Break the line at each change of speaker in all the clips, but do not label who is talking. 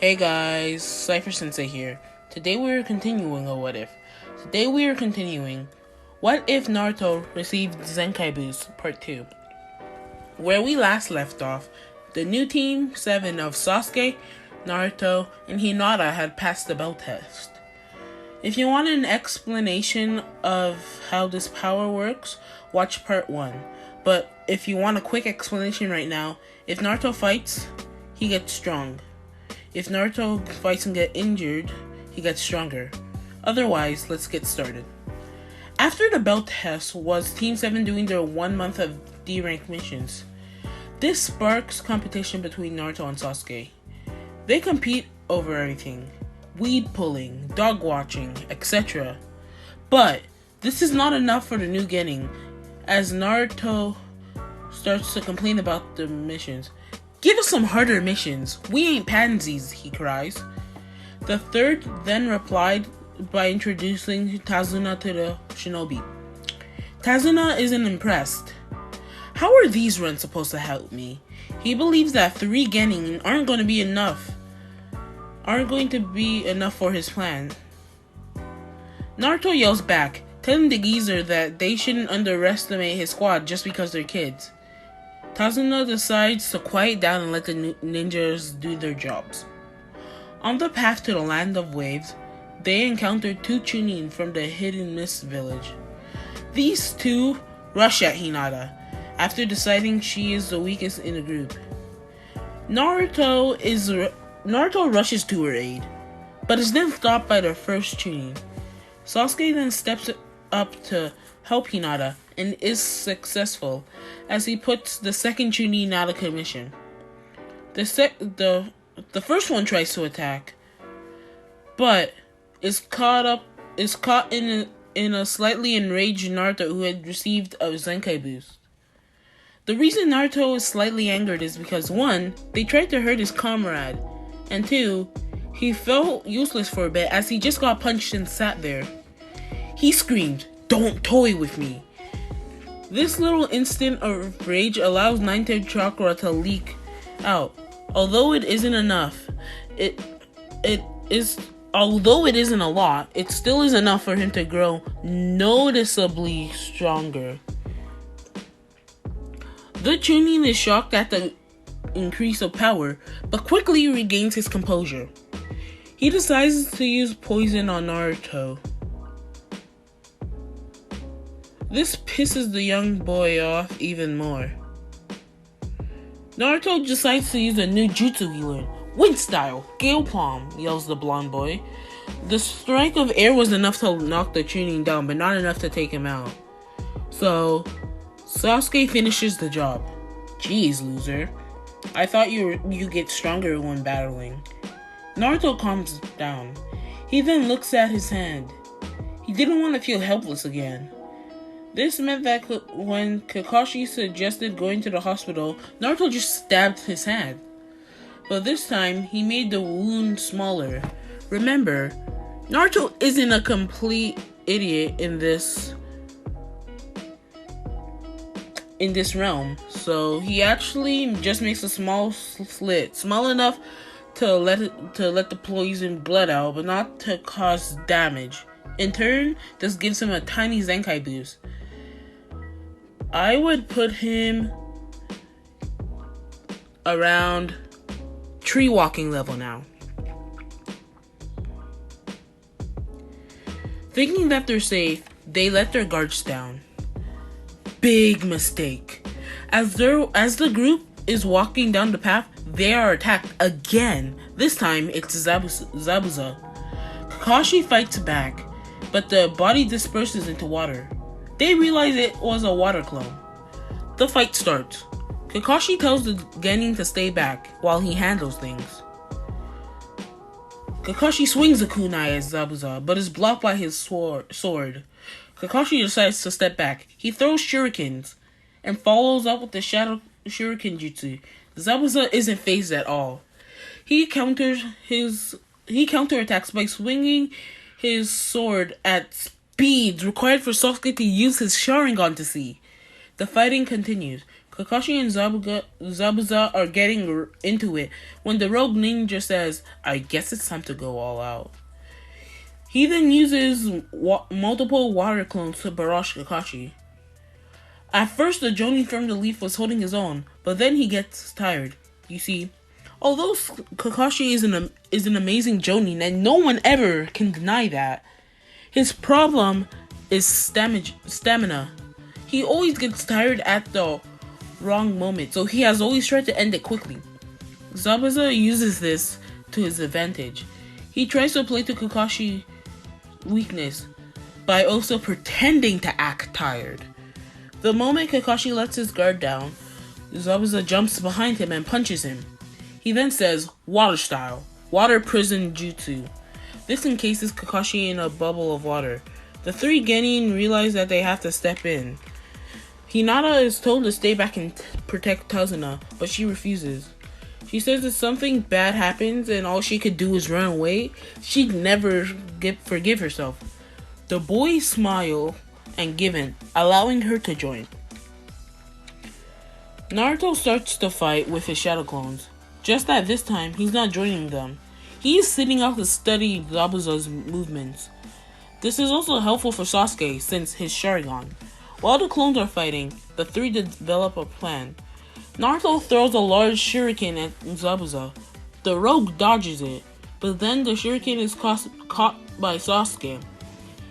Hey guys, Cypher Sensei here. Today we are continuing a what if. Today we are continuing What if Naruto received Zenkai Boost Part 2. Where we last left off, the new Team 7 of Sasuke, Naruto, and Hinata had passed the belt test. If you want an explanation of how this power works, watch Part 1. But if you want a quick explanation right now, if Naruto fights, he gets strong. If Naruto fights and gets injured, he gets stronger. Otherwise, let's get started. After the belt test was Team 7 doing their 1 month of D-rank missions. This sparks competition between Naruto and Sasuke. They compete over everything. Weed pulling, dog watching, etc. But this is not enough for the new Genin, as Naruto starts to complain about the missions. Give us some harder missions. We ain't pansies, he cries. The third then replied by introducing Tazuna to the shinobi. Tazuna isn't impressed. How are these runs supposed to help me? He believes that 3 Genin aren't going to be enough for his plan. Naruto yells back, telling the geezer that they shouldn't underestimate his squad just because they're kids. Tazuna decides to quiet down and let the ninjas do their jobs. On the path to the land of waves, they encounter 2 Chunin from the Hidden Mist village. These 2 rush at Hinata, after deciding she is the weakest in the group. Naruto rushes to her aid, but is then stopped by the first Chunin. Sasuke then steps up to help Hinata and is successful as he puts the second Chunin out of commission. The first one tries to attack, but is caught in a slightly enraged Naruto who had received a Zenkai boost. The reason Naruto is slightly angered is because 1, they tried to hurt his comrade, and 2, he felt useless for a bit as he just got punched and sat there. He screamed, "Don't toy with me!" This little instant of rage allows 9th chakra to leak out. Although it isn't enough, although it isn't a lot, it still is enough for him to grow noticeably stronger. The Chunin is shocked at the increase of power, but quickly regains his composure. He decides to use poison on Naruto. This pisses the young boy off even more. Naruto decides to use a new jutsu he learned. Wind style, Gale Palm, yells the blonde boy. The strike of air was enough to knock the Chunin down, but not enough to take him out. So, Sasuke finishes the job. Jeez, loser. I thought you get stronger when battling. Naruto calms down. He then looks at his hand. He didn't want to feel helpless again. This meant that when Kakashi suggested going to the hospital, Naruto just stabbed his hand. But this time, he made the wound smaller. Remember, Naruto isn't a complete idiot in this realm, so he actually just makes a small slit, small enough to let the poison blood out, but not to cause damage. In turn, this gives him a tiny Zenkai boost. I would put him around tree walking level now. Thinking that they're safe, they let their guards down. Big mistake. As the group is walking down the path, they are attacked again. This time, it's Zabuza. Kakashi fights back, but the body disperses into water. They realize it was a water clone. The fight starts. Kakashi tells the Genin to stay back while he handles things. Kakashi swings a kunai at Zabuza, but is blocked by his sword. Kakashi decides to step back. He throws shurikens and follows up with the shadow shuriken jutsu. Zabuza isn't phased at all. He counterattacks by swinging his sword at speeds required for Sasuke to use his Sharingan to see. The fighting continues. Kakashi and Zabuza are getting into it when the rogue ninja says, "I guess it's time to go all out." He then uses multiple water clones to barrage Kakashi. At first, the Jonin from the leaf was holding his own, but then he gets tired. You see, although Kakashi is an amazing Jonin, and no one ever can deny that, his problem is stamina. He always gets tired at the wrong moment, so he has always tried to end it quickly. Zabuza uses this to his advantage. He tries to play to Kakashi's weakness by also pretending to act tired. The moment Kakashi lets his guard down, Zabuza jumps behind him and punches him. He then says, "Water style, water prison jutsu." This encases Kakashi in a bubble of water. The three genin realize that they have to step in. Hinata is told to stay back and protect Tazuna, but she refuses. She says if something bad happens and all she could do is run away, she'd never forgive herself. The boys smile and give in, allowing her to join. Naruto starts to fight with his shadow clones. Just that this time, he's not joining them. He is sitting out to study Zabuza's movements. This is also helpful for Sasuke since his Sharingan. While the clones are fighting, the three develop a plan. Naruto throws a large shuriken at Zabuza. The rogue dodges it, but then the shuriken is caught by Sasuke.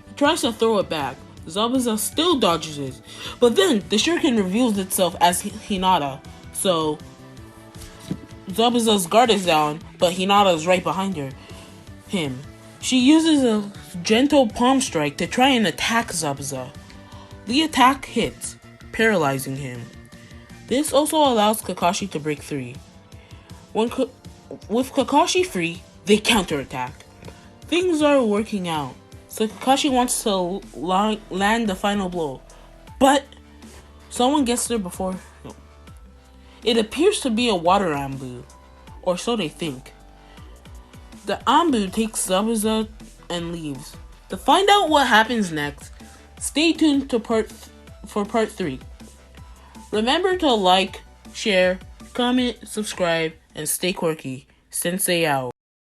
He tries to throw it back. Zabuza still dodges it, but then the shuriken reveals itself as Hinata. So Zabuza's guard is down, but Hinata is right behind him. She uses a gentle palm strike to try and attack Zabuza. The attack hits, paralyzing him. This also allows Kakashi to break free. With Kakashi free, they counterattack. Things are working out, so Kakashi wants to land the final blow, but someone gets there before him. It appears to be a water Anbu, or so they think. The Anbu takes Zabuza and leaves. To find out what happens next, stay tuned to for part 3. Remember to like, share, comment, subscribe, and stay quirky. Sensei out.